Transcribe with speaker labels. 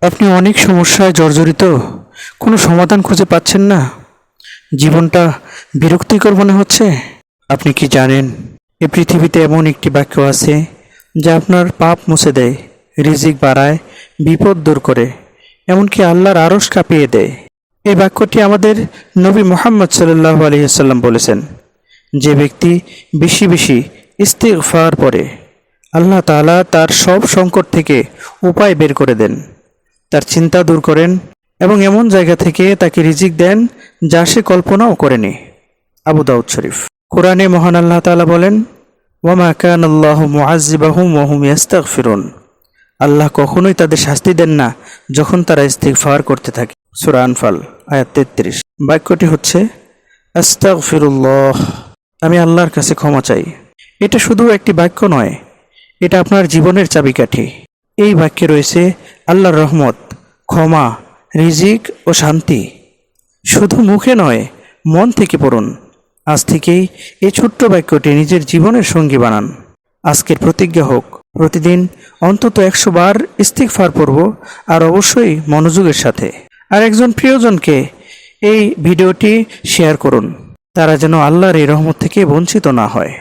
Speaker 1: আপনি অনেক সমস্যায় জর্জরিত, কোনো সমাধান খুঁজে পাচ্ছেন না, জীবনটা বিরক্তিকর মনে হচ্ছে। আপনি কি জানেন, এই পৃথিবীতে এমন একটি বাক্য আছে যা আপনার পাপ মুছে দেয়, রিজিক বাড়ায়, বিপদ দূর করে, এমনকি আল্লাহর আরশ কাঁপিয়ে দেয়। এই বাক্যটি আমাদের নবী মুহাম্মদ সাল্লাল্লাহু আলাইহি ওয়াসাল্লাম বলেছেন, যে ব্যক্তি বেশি বেশি ইস্তিগফার পড়ে, আল্লাহ তাআলা তার সব সংকট থেকে উপায় বের করে দেন, তার চিন্তা দূর করেন এবং এমন জায়গা থেকে তাকে রিজিক দেন যা সে কল্পনাও করেনি। আবু দাউদ শরীফ। কোরআনে মহান আল্লাহ তাআলা বলেন, ওয়ামা কানাল্লাহু মুআযযিবাহুম ওয়া হুম ইস্তাগফিরুন। আল্লাহ কখনোই তাদের শাস্তি দেন না যখন তারা ইস্তিগফার করতে থাকে। সূরা আনফাল আয়াত 33। বাক্যটি হচ্ছে, আস্তাগফিরুল্লাহ, আমি আল্লাহর কাছে ক্ষমা চাই। এটা শুধু একটি বাক্য নয়, এটা আপনার জীবনের চাবিকাঠি। এই বাক্যে রয়েছে আল্লাহর রহমত, ক্ষমা, রিজিক ও শান্তি। শুধু মুখে নয়, মন থেকে পড়ুন। আজ থেকেই এই ছোট্ট বাক্যটি নিজের জীবনের সঙ্গী বানান। আজকের প্রতিজ্ঞা হোক, প্রতিদিন অন্তত 100 বার ইস্তিগফার পড়ব, আর অবশ্যই মনোযোগের সাথে। আর একজন প্রিয়জনকে এই ভিডিওটি শেয়ার করুন, তারা যেন আল্লাহর এই রহমত থেকে বঞ্চিত না হয়।